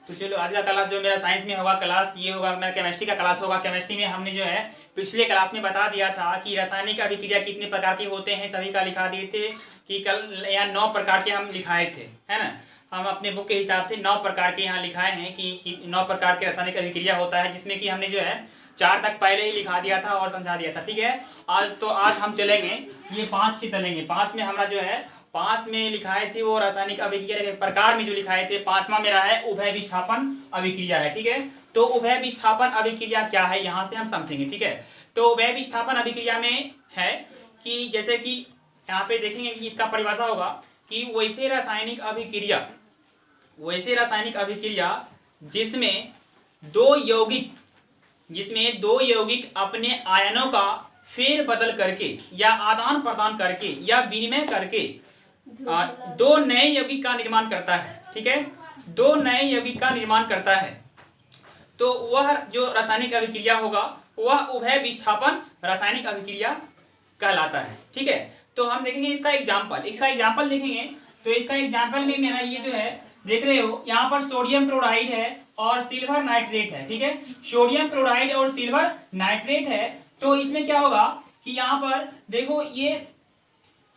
तो चलो आज का क्लास जो मेरा साइंस में होगा क्लास ये होगा, मेरा केमिस्ट्री का क्लास होगा। केमिस्ट्री में हमने जो है पिछले क्लास में बता दिया था कि रासायनिक अभिक्रिया कितने प्रकार के होते हैं, सभी का लिखा दिए थे कि कल यहाँ 9 प्रकार के हम लिखाए थे, है ना। हम अपने बुक के हिसाब से 9 प्रकार के यहाँ लिखाए हैं कि 9 प्रकार के रासायनिक अभिक्रिया होता है, जिसमें कि हमने जो है 4 तक पहले ही लिखा दिया था और समझा दिया था, ठीक है। आज हम चलेंगे ये 5 से चलेंगे। 5 में हमारा जो है 5 में लिखाए थे वो रासायनिक अभिक्रिया के प्रकार में जो लिखाए थे। 5वां मेरा है उभय विस्थापन अभिक्रिया है, ठीक है। तो उभय विस्थापन अभिक्रिया क्या है यहाँ से हम समझेंगे, ठीक है। तो उभय विस्थापन अभिक्रिया में है कि जैसे कि यहाँ पे देखेंगे कि इसका परिभाषा होगा कि वैसे रासायनिक अभिक्रिया जिसमें दो यौगिक अपने आयनों का फेर बदल करके या आदान प्रदान करके या विनिमय करके दो नए यौगिक का निर्माण करता है, ठीक है। दो नए यौगिक का निर्माण करता है तो वह जो रासायनिक अभिक्रिया होगा वह उभय विस्थापन रासायनिक अभिक्रिया कहलाता है, ठीक है। तो हम देखेंगे इसका एग्जाम्पल देखेंगे। तो इसका एग्जाम्पल में मेरा ये जो है देख रहे हो, यहाँ पर सोडियम क्लोराइड है और सिल्वर नाइट्रेट है, ठीक है। सोडियम क्लोराइड और सिल्वर नाइट्रेट है। तो इसमें क्या होगा कि यहाँ पर देखो ये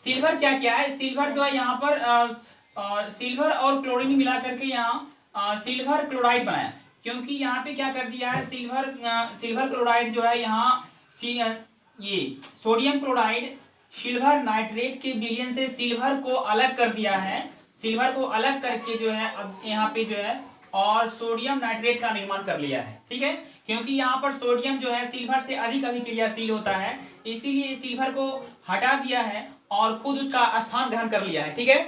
सिल्वर क्या है, सिल्वर जो है यहाँ पर सिल्वर और क्लोरीन मिला करके यहाँ सिल्वर क्लोराइड बनाया, क्योंकि यहाँ पे क्या कर दिया है सिल्वर क्लोराइड जो है यहाँ ये सोडियम क्लोराइड सिल्वर नाइट्रेट के विलयन से सिल्वर को अलग कर दिया है। सिल्वर को अलग करके जो है अब यहाँ पे जो है और सोडियम नाइट्रेट का निर्माण कर लिया है, ठीक है। क्योंकि यहाँ पर सोडियम जो है सिल्वर से अधिक अभिक्रियाशील होता है, इसीलिए सिल्वर को हटा दिया है और खुद उसका स्थान ग्रहण कर लिया है, ठीक है।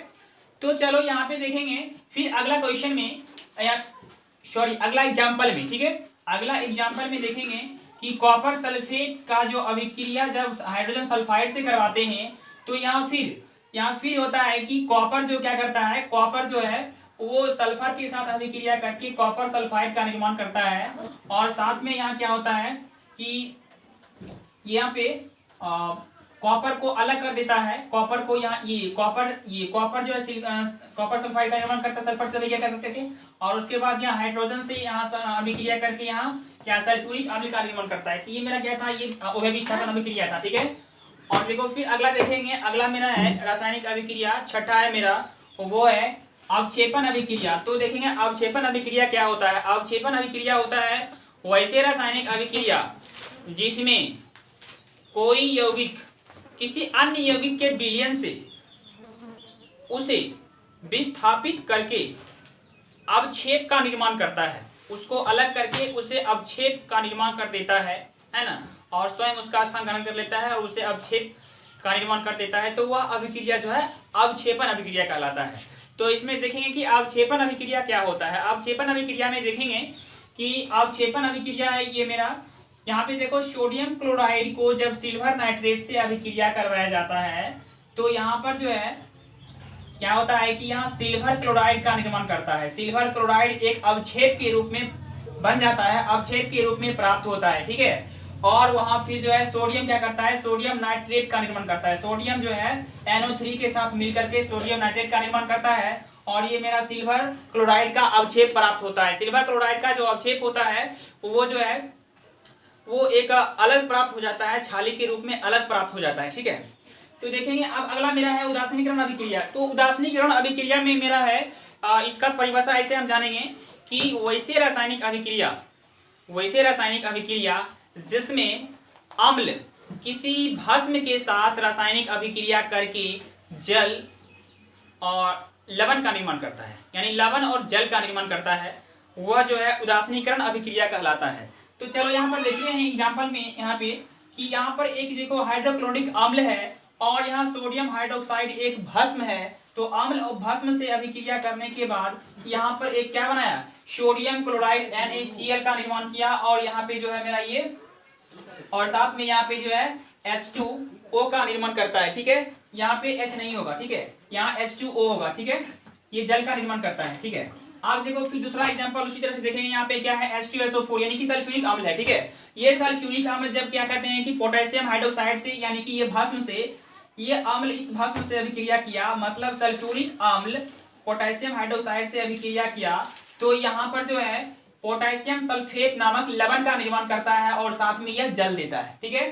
तो चलो यहाँ पे देखेंगे फिर अगला क्वेश्चन में अगला एग्जाम्पल में, ठीक है। अगला एग्जाम्पल में देखेंगे कि कॉपर सल्फेट का जो अभिक्रिया जब हाइड्रोजन सल्फाइड से करवाते हैं तो यहाँ फिर होता है कि कॉपर जो क्या करता है, कॉपर जो है वो सल्फर के साथ अभिक्रिया करके कॉपर सल्फाइड का निर्माण करता है। और साथ में यहाँ क्या होता है कि यहाँ पे कॉपर को अलग कर देता है। कॉपर को यहाँ कॉपर जो है कॉपर सल्फाइड का निर्माण करता है सल्फर से अभिक्रिया करके, और उसके बाद यहाँ हाइड्रोजन से यहाँ अभिक्रिया करके यहाँ क्या सल्फ्यूरिक अम्ल का निर्माण करता है। तो ये मेरा क्या था, ये उभय विस्थापन अभिक्रिया था, ठीक है। और देखो फिर अगला देखेंगे, अगला मेरा है रासायनिक अभिक्रिया, छठा है मेरा, वो है अवक्षेपण अभिक्रिया। तो देखेंगे अवक्षेपण अभिक्रिया क्या होता है। अवक्षेपण अभिक्रिया होता है वैसे रासायनिक अभिक्रिया जिसमें कोई यौगिक किसी अन्य यौगिक के विलयन से उसे विस्थापित करके अवक्षेप का निर्माण करता है, उसको अलग करके उसे अवक्षेप का निर्माण कर देता है ना, और स्वयं उसका स्थान ग्रहण कर लेता है और उसे अवक्षेप का निर्माण कर देता है। तो वह अभिक्रिया जो है अवक्षेपण अभिक्रिया कहलाता है। तो इसमें देखेंगे कि अवक्षेपण अभिक्रिया क्या होता है। अवक्षेपण अभिक्रिया में देखेंगे कि अवक्षेपण अभिक्रिया है ये मेरा, यहाँ पे देखो सोडियम क्लोराइड को जब सिल्वर नाइट्रेट से अभिक्रिया करवाया जाता है तो यहाँ पर जो है क्या होता है कि यहाँ सिल्वर क्लोराइड का निर्माण करता है। सिल्वर क्लोराइड एक अवक्षेप के रूप में बन जाता है, अवक्षेप के रूप में प्राप्त होता है, ठीक है। और वहां फिर जो है सोडियम क्या करता है, सोडियम नाइट्रेट का निर्माण करता है। सोडियम जो है NO3 के साथ मिलकर के सोडियम नाइट्रेट का निर्माण करता है और ये मेरा सिल्वर क्लोराइड का अवक्षेप प्राप्त होता है। सिल्वर क्लोराइड का जो अवक्षेप होता है वो जो है वो एक अलग प्राप्त हो जाता है, छाली के रूप में अलग प्राप्त हो जाता है, ठीक है। तो देखेंगे अब अगला मेरा है उदासीनीकरण अभिक्रिया। तो उदासीनीकरण अभिक्रिया में मेरा है इसका परिभाषा ऐसे हम जानेंगे कि वैसे रासायनिक अभिक्रिया जिसमें अम्ल किसी भस्म के साथ रासायनिक अभिक्रिया करके जल और लवण का निर्माण करता है, यानी लवण और जल का निर्माण करता है, वह जो है उदासीनीकरण अभिक्रिया कहलाता है। तो चलो यहाँ पर देखते हैं एग्जाम्पल में यहाँ पे कि यहाँ पर एक देखो हाइड्रोक्लोरिक अम्ल है और यहाँ सोडियम हाइड्रोक्साइड एक भस्म है। तो अम्ल और भस्म से अभिक्रिया करने के बाद यहाँ पर एक क्या बनाया, सोडियम क्लोराइड NaCl का निर्माण किया और यहाँ पे जो है मेरा ये और साथ में यहाँ पे जो है H2O का निर्माण करता है, ठीक है। यहाँ पे H नहीं होगा, ठीक है, यहाँ H2O होगा, ठीक है। ये जल का निर्माण करता है, ठीक है। आप देखो फिर दूसरा एग्जांपल उसी तरह से देखेंगे। यहाँ पे क्या है H2SO4 यानी कि सल्फ्यूरिक अम्ल है, ठीक है। ये सल्फ्यूरिक अम्ल जब क्या कहते हैं कि पोटेशियम हाइड्रोक्साइड से यानी कि ये भस्म से ये अम्ल इस भस्म से अभिक्रिया किया, मतलब सल्फ्यूरिक अम्ल पोटेशियम हाइड्रोक्साइड से अभिक्रिया किया तो यहाँ पर जो है पोटेशियम सल्फेट नामक लवण का निर्माण करता है और साथ में यह जल देता है। ठीक है,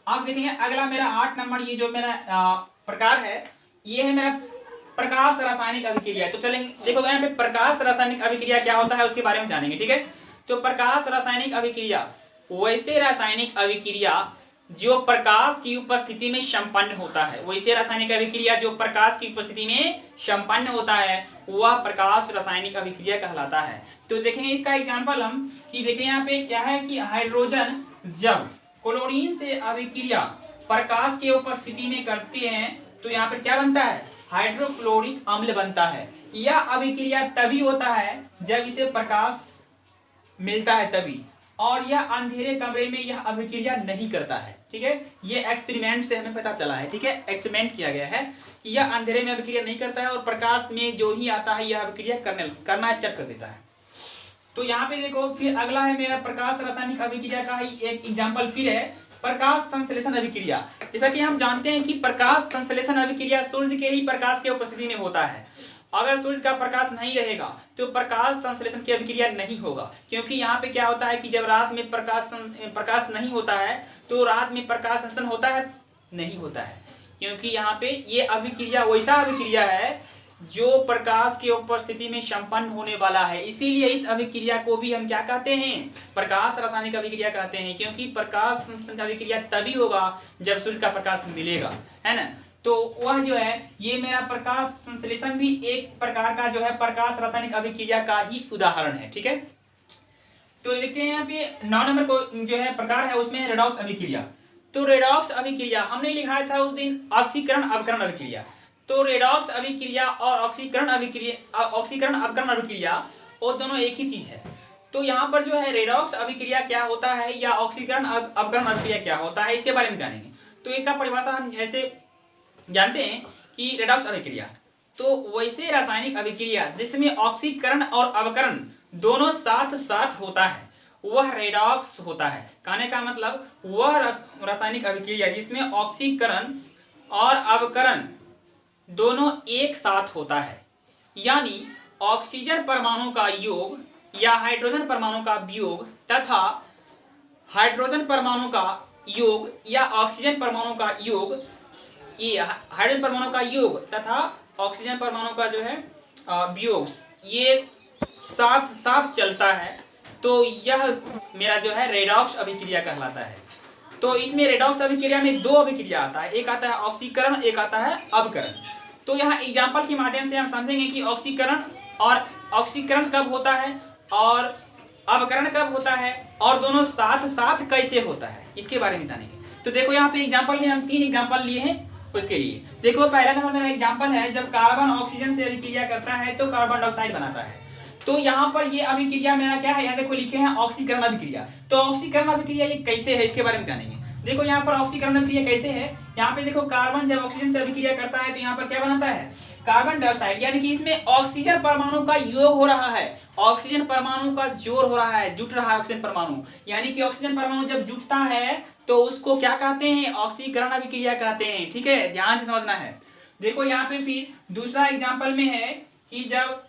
अब देखिए अगला मेरा 8 नंबर, ये जो मेरा प्रकार है, ये है मेरा प्रकाश रासायनिक अभिक्रिया। तो चलेंगे, देखो यहाँ पे प्रकाश रासायनिक अभिक्रिया क्या होता है उसके बारे में जानेंगे। ठीक है, तो प्रकाश रासायनिक अभिक्रिया वैसे रासायनिक अभिक्रिया जो प्रकाश की उपस्थिति में संपन्न होता है, वैसे रासायनिक अभिक्रिया जो प्रकाश की उपस्थिति में संपन्न होता है वह प्रकाश रासायनिक अभिक्रिया कहलाता है। तो देखेंगे इसका एग्जांपल हम कि देखिए यहाँ पे क्या है कि हाइड्रोजन जब क्लोरीन से अभिक्रिया प्रकाश की उपस्थिति में करते हैं तो यहाँ पर क्या बनता है, हाइड्रोक्लोरिक अम्ल बनता है। यह अभिक्रिया तभी होता है जब इसे प्रकाश मिलता है तभी, और यह अंधेरे कमरे में यह अभिक्रिया नहीं करता है। ठीक है, ये एक्सपेरिमेंट से हमें पता चला है। ठीक है, एक्सपेरिमेंट किया गया है कि यह अंधेरे में अभिक्रिया नहीं करता है और प्रकाश में जो ही आता है यह अभिक्रिया करना स्टार्ट कर देता है। तो यहाँ पे देखो फिर अगला है मेरा प्रकाश रासायनिक अभिक्रिया का ही एक एग्जाम्पल फिर है प्रकाश संश्लेषण अभिक्रिया। जैसा कि हम जानते हैं कि प्रकाश संश्लेषण अभिक्रिया सूर्य के ही प्रकाश की उपस्थिति में होता है। अगर सूर्य का प्रकाश नहीं रहेगा तो प्रकाश संश्लेषण की अभिक्रिया नहीं होगा, क्योंकि यहाँ पे क्या होता है कि जब रात में प्रकाश नहीं होता है तो रात में प्रकाश संश्लेषण होता है, नहीं होता है, क्योंकि यहाँ पे ये अभिक्रिया वैसा अभिक्रिया है जो प्रकाश की उपस्थिति में संपन्न होने वाला है। इसीलिए इस अभिक्रिया को भी हम क्या कहते हैं, प्रकाश रासायनिक अभिक्रिया कहते हैं, क्योंकि प्रकाश संश्लेषण की अभिक्रिया तभी होगा जब सूर्य का प्रकाश मिलेगा, है ना। तो वह जो है ये मेरा प्रकाश संश्लेषण भी एक प्रकार का जो है प्रकाश रासायनिक अभिक्रिया का ही उदाहरण है। ठीक है, तो देखते हैं यहाँ पे 9 नंबर को जो है प्रकार है उसमें रेडॉक्स अभिक्रिया। तो रेडॉक्स अभिक्रिया हमने लिखा था उस दिन ऑक्सीकरण अवकरण अभिक्रिया। तो रेडॉक्स अभिक्रिया और ऑक्सीकरण अवकरण अभिक्रिया वो दोनों एक ही चीज है। तो यहाँ पर जो है रेडॉक्स अभिक्रिया क्या होता है या ऑक्सीकरण अवकरण अभिक्रिया क्या होता है इसके बारे में जानेंगे। तो इसका परिभाषा हम ऐसे जानते हैं कि रेडॉक्स अभिक्रिया तो वैसे रासायनिक अभिक्रिया जिसमें ऑक्सीकरण और अवकरण दोनों साथ साथ होता है वह रेडॉक्स होता है। कहने का मतलब वह रासायनिक अभिक्रिया जिसमें ऑक्सीकरण और अवकरण दोनों एक साथ होता है, यानी ऑक्सीजन परमाणु का योग या हाइड्रोजन परमाणु का वियोग तथा हाइड्रोजन परमाणु का योग या ऑक्सीजन परमाणु का योग, ये हाइड्रोजन परमाणु का योग तथा ऑक्सीजन परमाणु का जो है वियोग, ये साथ साथ चलता है, तो यह मेरा जो है रेडॉक्स अभिक्रिया कहलाता है। तो इसमें रेडॉक्स अभिक्रिया में 2 अभिक्रिया आता है, एक आता है ऑक्सीकरण, एक आता है अवकरण। तो यहाँ एग्जाम्पल के माध्यम से हम समझेंगे कि ऑक्सीकरण कब होता है और अवकरण कब होता है और दोनों साथ साथ कैसे होता है इसके बारे में जानेंगे। तो देखो यहाँ पे एग्जाम्पल में हम 3 एग्जाम्पल लिए हैं उसके लिए। देखो पहला नंबर मेरा एग्जाम्पल है जब कार्बन ऑक्सीजन से अभिक्रिया करता है तो कार्बन डाइऑक्साइड बनाता है। तो यहाँ पर ये अभिक्रिया मेरा क्या है, यहाँ देखो लिखे हैं ऑक्सीकरण अभिक्रिया। तो ऑक्सीकरण अभिक्रिया ये कैसे है इसके बारे में जानेंगे। देखो यहाँ पर ऑक्सीकरण अभिक्रिया कैसे है, यहाँ पे देखो कार्बन जब ऑक्सीजन से अभिक्रिया करता है तो यहाँ पर क्या बनाता है, कार्बन डाइऑक्साइड, यानी कि इसमें ऑक्सीजन परमाणु का योग हो रहा है, ऑक्सीजन परमाणु का जोड़ हो रहा है, जुट रहा है ऑक्सीजन परमाणु, यानी कि ऑक्सीजन परमाणु जब जुटता है तो उसको क्या कहते हैं, ऑक्सीकरण अभिक्रिया कहते हैं। ठीक है, ध्यान से समझना है। देखो यहाँ पे फिर दूसरा एग्जाम्पल में है कि जब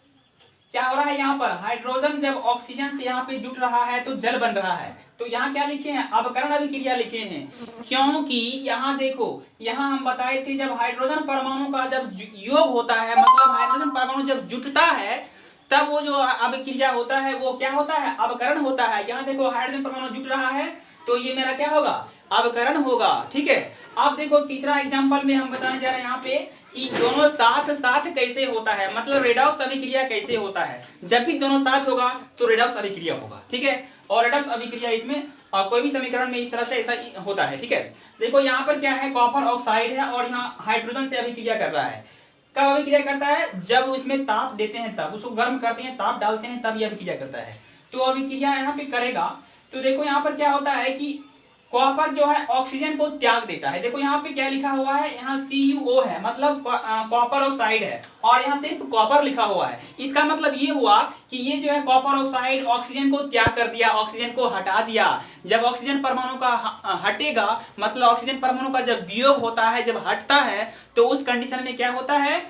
क्या हो रहा है, यहाँ पर हाइड्रोजन जब ऑक्सीजन से यहाँ पे जुट रहा है तो जल बन रहा है। तो यहाँ क्या लिखे हैं, अवकरण अभिक्रिया लिखे हैं, क्योंकि यहाँ देखो यहाँ हम बताए थे जब हाइड्रोजन परमाणु का जब योग होता है, मतलब हाइड्रोजन परमाणु जब जुटता है तब वो जो अभिक्रिया होता है वो क्या होता है, अवकरण होता है। यहाँ देखो हाइड्रोजन परमाणु जुट रहा है तो ये मेरा क्या होगा, अवकरण होगा। ठीक है, अब देखो तीसरा एग्जाम्पल में हम बताने जा रहे हैं यहाँ पे कि दोनों साथ साथ कैसे होता है, मतलब रेडॉक्स अभिक्रिया कैसे होता है। जब भी दोनों साथ होगा तो रेडॉक्स अभिक्रिया होगा। ठीक है, और रेडॉक्स अभिक्रिया इसमें कोई भी समीकरण में इस तरह से ऐसा होता है। ठीक है, देखो यहाँ पर क्या है, कॉपर ऑक्साइड है और यहाँ हाइड्रोजन से अभिक्रिया कर रहा है। कब अभिक्रिया करता है, जब उसमें ताप देते हैं, तब उसको गर्म करते हैं, ताप डालते हैं, तब यह अभिक्रिया करता है। तो अभिक्रिया यहाँ पे करेगा तो देखो यहाँ पर क्या होता है कि कॉपर जो है ऑक्सीजन को त्याग देता है। देखो यहाँ पे क्या लिखा हुआ है, यहाँ CuO है, मतलब कॉपर ऑक्साइड है, और यहाँ सिर्फ कॉपर लिखा हुआ है। इसका मतलब ये हुआ कि ये जो है कॉपर ऑक्साइड ऑक्सीजन को त्याग कर दिया, ऑक्सीजन को हटा दिया। जब ऑक्सीजन परमाणु का हटेगा, मतलब ऑक्सीजन परमाणु का जब वियोग होता है, जब हटता है, तो उस कंडीशन में क्या होता है,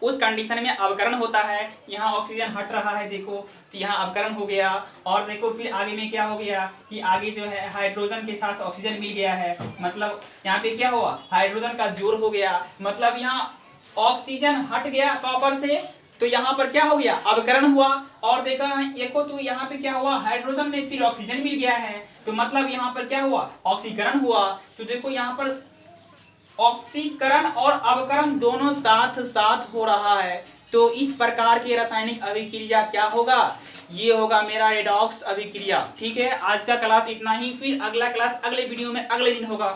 उस कंडीशन में अवकरण होता है। यहाँ ऑक्सीजन हट रहा है देखो, तो यहाँ अवकरण हो गया। और देखो फिर आगे में क्या हो गया कि आगे जो है हाइड्रोजन के साथ ऑक्सीजन मिल गया है, मतलब यहाँ पे क्या हुआ, हाइड्रोजन का जोड़ हो गया, मतलब यहाँ ऑक्सीजन हट गया कॉपर से, तो यहाँ पर क्या हो गया, अवकरण हुआ। और देखा देखो तो यहाँ पे क्या हुआ, हाइड्रोजन में फिर ऑक्सीजन मिल गया है, तो मतलब यहाँ पर क्या हुआ, ऑक्सीकरण हुआ। तो देखो यहाँ पर ऑक्सीकरण और अवकरण दोनों साथ साथ हो रहा है। तो इस प्रकार की रासायनिक अभिक्रिया क्या होगा, ये होगा मेरा रेडॉक्स अभिक्रिया। ठीक है, आज का क्लास इतना ही, फिर अगला क्लास अगले वीडियो में अगले दिन होगा।